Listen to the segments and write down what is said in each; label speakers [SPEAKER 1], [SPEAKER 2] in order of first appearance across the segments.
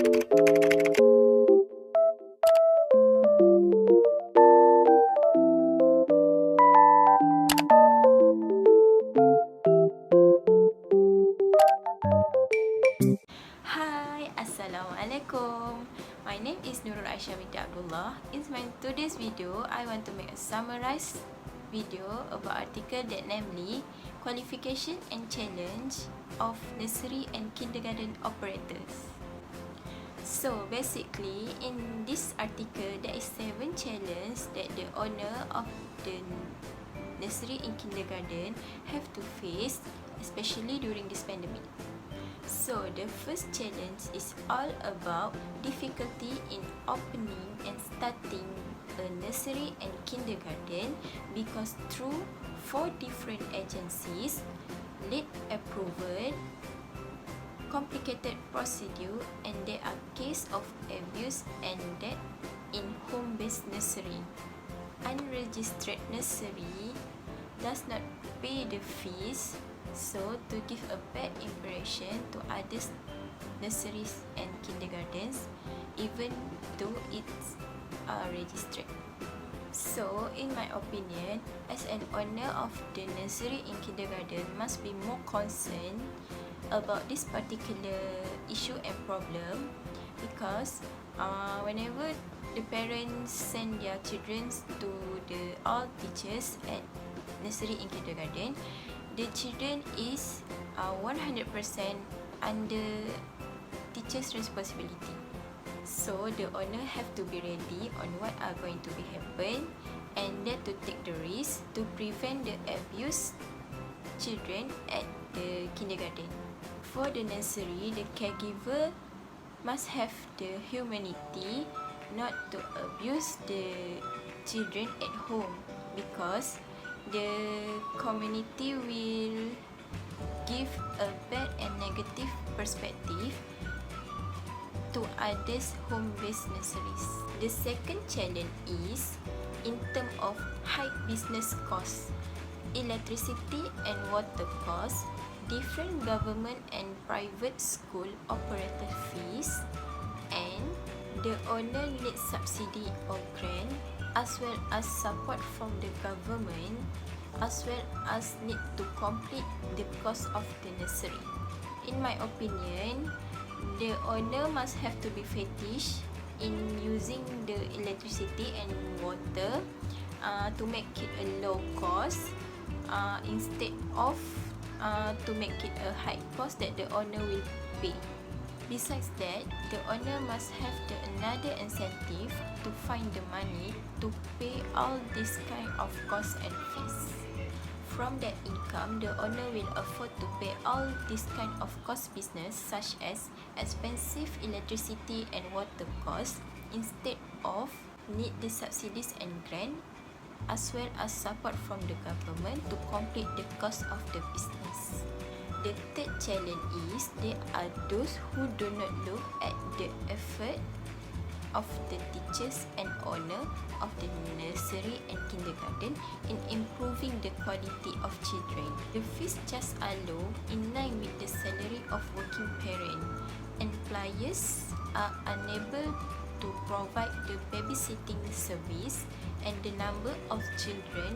[SPEAKER 1] Hi, Assalamualaikum. My name is Nurul Aisyah binti Abdullah. In my today's video, I want to make a summarized video about article that namely qualification and challenge of nursery and kindergarten operators. So basically, in this article, there is 7 challenges that the owner of the nursery and kindergarten have to face, especially during this pandemic. So the first challenge is all about difficulty in opening and starting a nursery and kindergarten because through 4 different agencies, late approval, complicated procedure, and there are cases of abuse and death in home-based nursery. Unregistered nursery does not pay the fees, so to give a bad impression to other nurseries and kindergartens, even though it's registered. So, in my opinion, as an owner of the nursery and kindergarten, must be more concerned about this particular issue and problem because whenever the parents send their children to the all teachers at nursery and kindergarten, the children is 100% under teacher's responsibility. So the owner have to be ready on what are going to be happen and then to take the risk to prevent the abused children at the kindergarten. For the nursery, the caregiver must have the humanity not to abuse the children at home because the community will give a bad and negative perspective to others home-based nurseries. The second challenge is in terms of high business costs, electricity and water costs, different government and private school operator fees, and the owner needs subsidy or grant as well as support from the government, as well as need to complete the cost of the nursery. In my opinion, the owner must have to be fetish in using the electricity and water to make it a low cost instead of to make it a high cost that the owner will pay. Besides that, the owner must have another incentive to find the money to pay all this kind of costs and fees. From that income, the owner will afford to pay all this kind of cost business such as expensive electricity and water costs instead of need the subsidies and grant as well as support from the government to complete the cost of the business. The third challenge is there are those who do not look at the effort of the teachers and owner of the nursery and kindergarten in improving the quality of children. The fees just are low in line with the salary of working parent. Employers are unable to provide the babysitting service and the number of children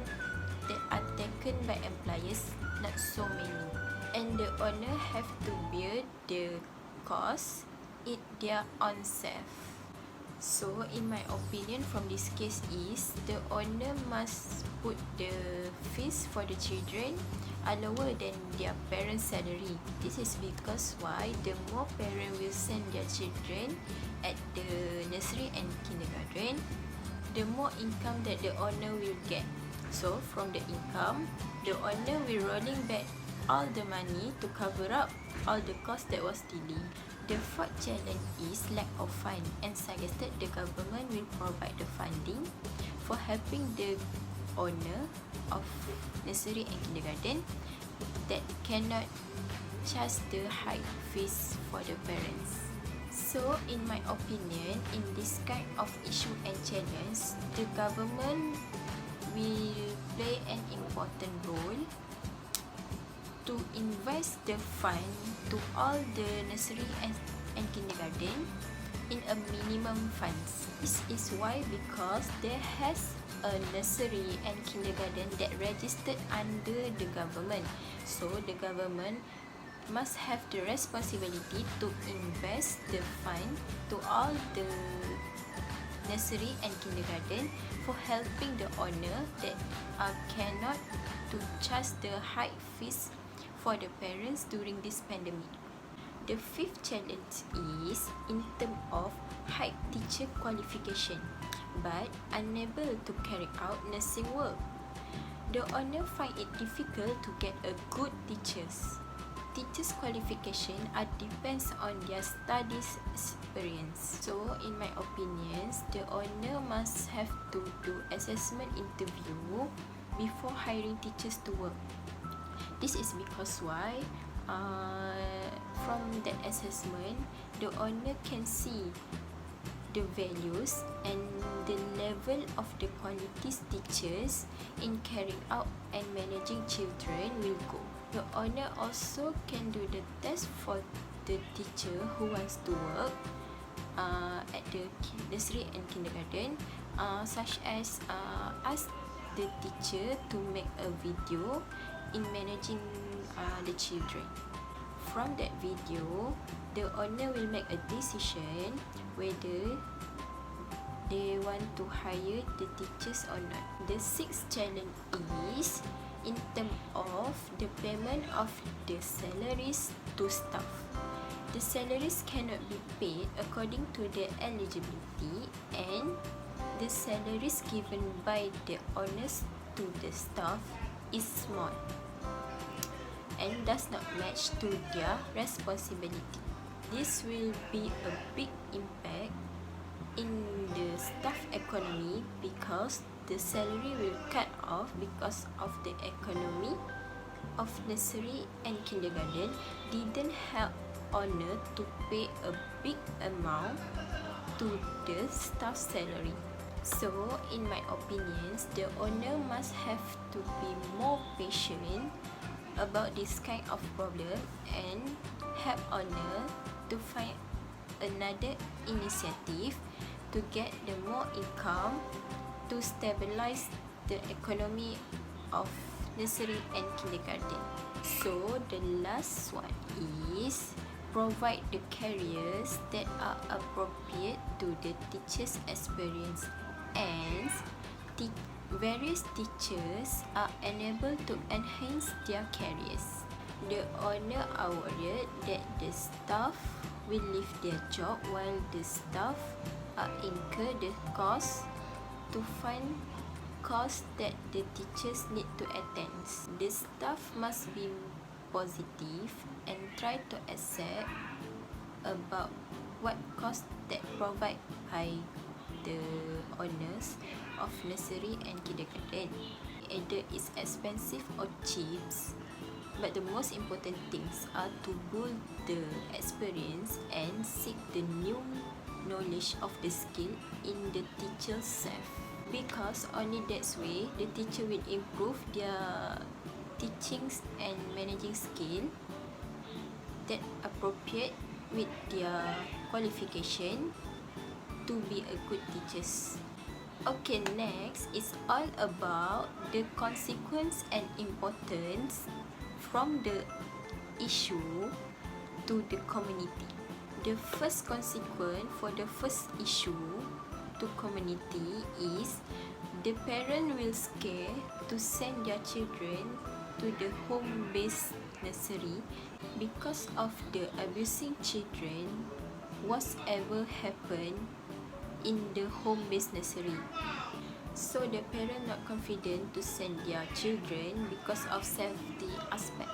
[SPEAKER 1] that are taken by employers not so many. And the owner have to bear the cost at their own self. So in my opinion from this case is the owner must put the fees for the children are lower than their parents' salary. This is because why the more parents will send their children at the nursery and kindergarten, the more income that the owner will get. So from the income, the owner will rolling back all the money to cover up all the cost that was delayed. The fourth challenge is lack of fund and suggested the government will provide the funding for helping the owner of nursery and kindergarten that cannot charge the high fees for the parents. So in my opinion, in this kind of issue and challenge, the government will play an important role to invest the fund to all the nursery and kindergarten in a minimum funds. This is why because there has a nursery and kindergarten that registered under the government. So the government must have the responsibility to invest the fund to all the nursery and kindergarten for helping the owner that cannot to charge the high fees for the parents during this pandemic. The fifth challenge is in terms of high teacher qualification but unable to carry out nursing work. The owner find it difficult to get a good teachers. Teachers' qualification depends on their studies experience. So, in my opinions, the owner must have to do assessment interview before hiring teachers to work. This is because why? From that assessment, the owner can see the values and the level of the qualities teachers in carrying out and managing children will go. The owner also can do the test for the teacher who wants to work at the nursery and kindergarten, such as ask the teacher to make a video in managing the children. From that video, the owner will make a decision whether they want to hire the teachers or not. The sixth challenge is in terms of the payment of the salaries to staff. The salaries cannot be paid according to their eligibility, and the salaries given by the owners to the staff is small and does not match to their responsibility. This will be a big impact in the staff economy because the salary will cut off because of the economy of nursery and kindergarten didn't help owner to pay a big amount to the staff salary. So, in my opinions, the owner must have to be more patient about this kind of problem and help owner to find another initiative to get the more income to stabilize the economy of nursery and kindergarten. So the last one is provide the careers that are appropriate to the teacher's experience, and various teachers are unable to enhance their careers. The owner are worried that the staff will leave their job while the staff incur the cost to fund course that the teachers need to attend. The staff must be positive and try to accept about what cost that provide by the owners of nursery and kindergarten. Either it's expensive or cheap, but the most important things are to build the experience and seek the new knowledge of the skill in the teacher's self, because only that way the teacher will improve their teachings and managing skill that appropriate with their qualification to be a good teachers. Okay, next is all about the consequence and importance from the issue to the community. The first consequence for the first issue to community is the parent will scare to send their children to the home-based nursery because of the abusing children whatever happened in the home-based nursery. So the parent not confident to send their children because of safety aspect.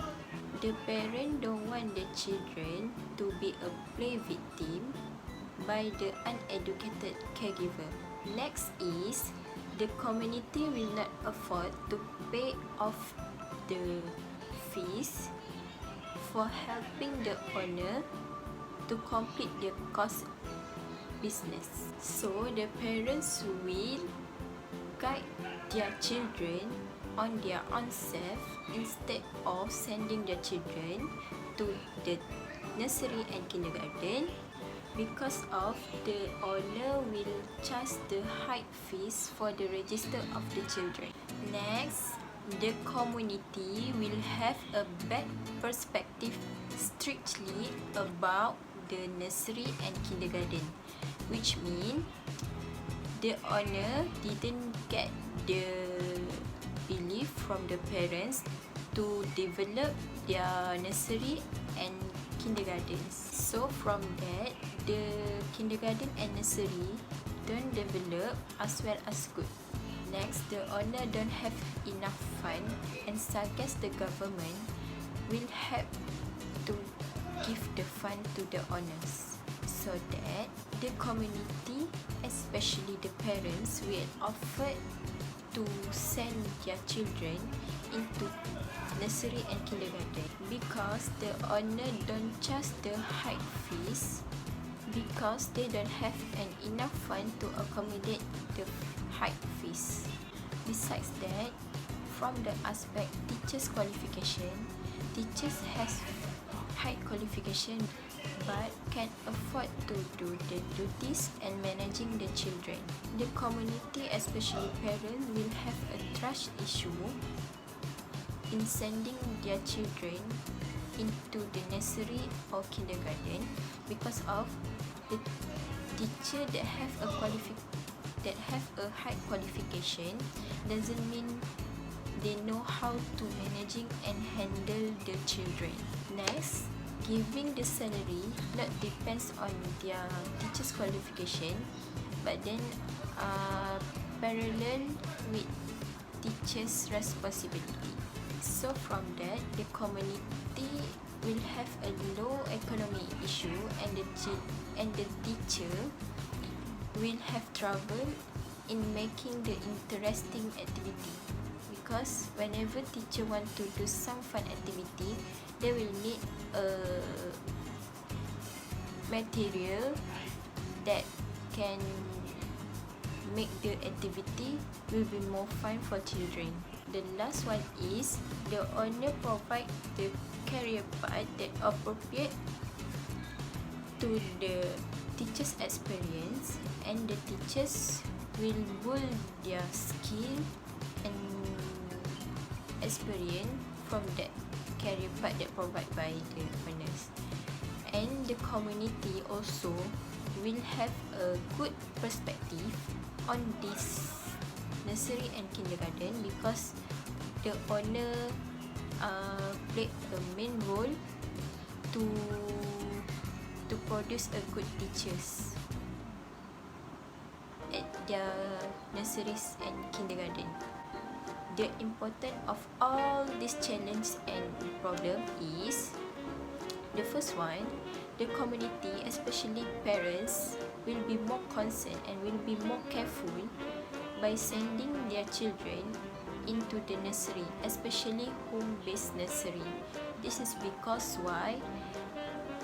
[SPEAKER 1] The parent don't want the children to be a play victim by the uneducated caregiver. Next is the community will not afford to pay off the fees for helping the owner to complete the course business. So the parents will guide their children on their own self instead of sending their children to the nursery and kindergarten because of the owner will charge the high fees for the register of the children. Next, the community will have a bad perspective strictly about the nursery and kindergarten, which means the owner didn't get the belief from the parents to develop their nursery and kindergartens. So from that, the kindergarten and nursery don't develop as well as good. Next, the owner don't have enough fund, and suggest the government will help to give the fund to the owners, so that the community, especially the parents, will offer to send their children into nursery and kindergarten, because the owner don't charge the high fees because they don't have enough fund to accommodate the high fees. Besides that, from the aspect teachers qualification, teachers has high qualification but can afford to do the duties and managing the children. The community, especially parents, will have a trust issue in sending their children into the nursery or kindergarten, because of the teacher that have a high qualification doesn't mean they know how to managing and handle the children. Next, giving the salary not depends on their teacher's qualification, but then parallel with teacher's responsibility. So from that, the community will have a low economic issue, and the teacher will have trouble in making the interesting activity, because whenever teacher want to do some fun activity, they will need a material that can make the activity will be more fun for children. The last one is the owner provide the career path that appropriate to the teacher's experience, and the teachers will build their skill and experience from that career path that provided by the owners. And the community also will have a good perspective on this nursery and kindergarten, because the owner played a main role to produce a good teachers at their nurseries and kindergarten. The importance of all these challenges and problem is, the first one, the community, especially parents, will be more concerned and will be more careful by sending their children into the nursery, especially home-based nursery. This is because why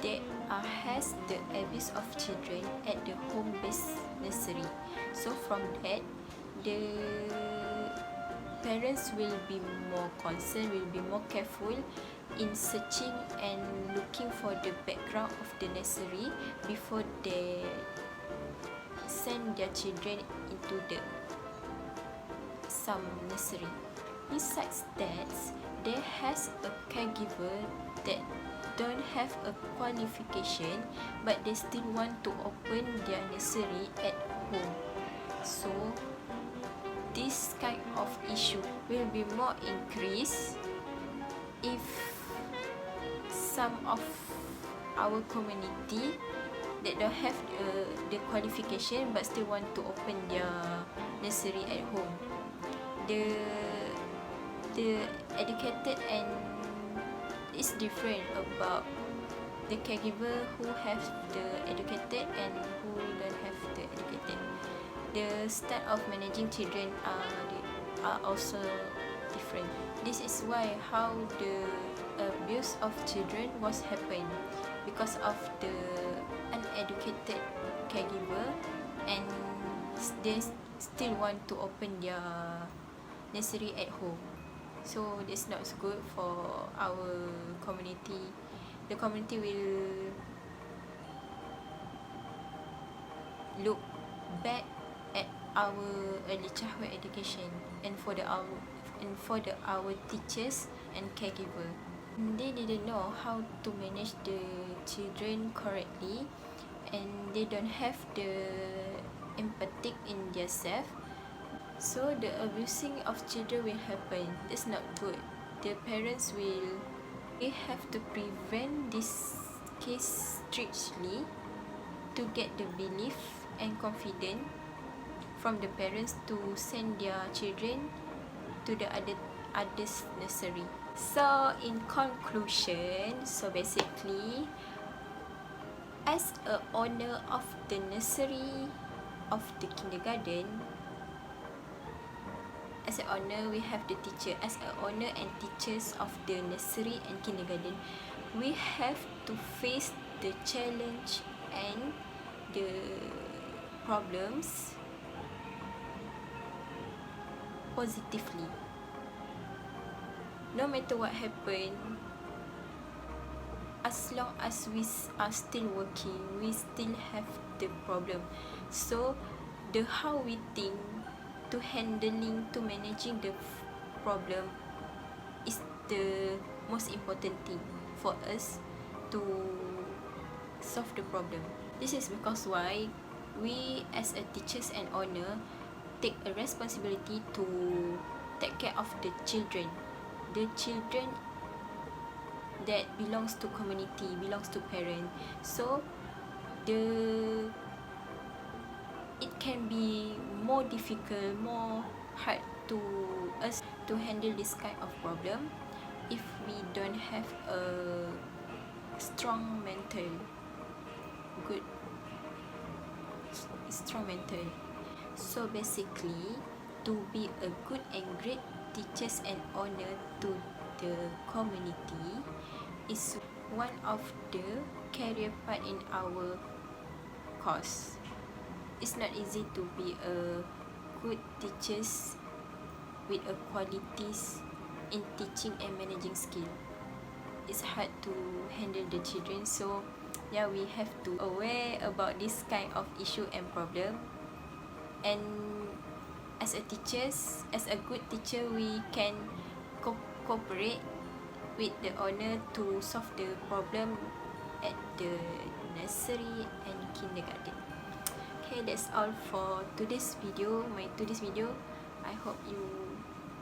[SPEAKER 1] there has the abuse of children at the home-based nursery. So from that, the parents will be more concerned, will be more careful in searching and looking for the background of the nursery before they send their children into the some nursery. Besides that, there has a caregiver that don't have a qualification, but they still want to open their nursery at home. So this kind of issue will be more increased if some of our community that don't have the qualification but still want to open their nursery at home. The educated and it's different about the caregiver who have the educated and who don't have the educated. The style of managing children are also different. This is why how the abuse of children was happen, because of the uneducated caregiver, and they still want to open their nursery at home. So it's not good for our community. The community will look back at our early childhood education and for our teachers and caregiver. They didn't know how to manage the children correctly, and they don't have the empathic in themselves. So the abusing of children will happen. That's not good. The parents will have to prevent this case strictly to get the belief and confidence from the parents to send their children to the others nursery. So in conclusion, so basically, as a owner of the nursery, of the kindergarten, as an owner, we have the teacher. As an owner and teachers of the nursery and kindergarten, we have to face the challenge and the problems positively. No matter what happen, as long as we are still working, we still have the problem. So the how we think to handling, to managing the problem is the most important thing for us to solve the problem. This is because why we as a teachers and owner take a responsibility to take care of the children that belongs to community, belongs to parent. So it can be more difficult, more hard to us to handle this kind of problem if we don't have a strong mental. So basically, to be a good and great teachers and owner to the community is one of the career part in our course. It's not easy to be a good teachers with a qualities in teaching and managing skill. It's hard to handle the children, so yeah, we have to aware about this kind of issue and problem. And as a teachers, as a good teacher, we can cooperate with the owner to solve the problem at the nursery and kindergarten. Okay, that's all for today's video. I hope you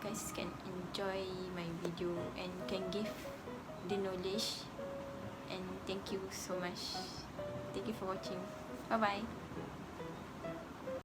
[SPEAKER 1] guys can enjoy my video and can give the knowledge. And thank you so much. Thank you for watching. Bye bye.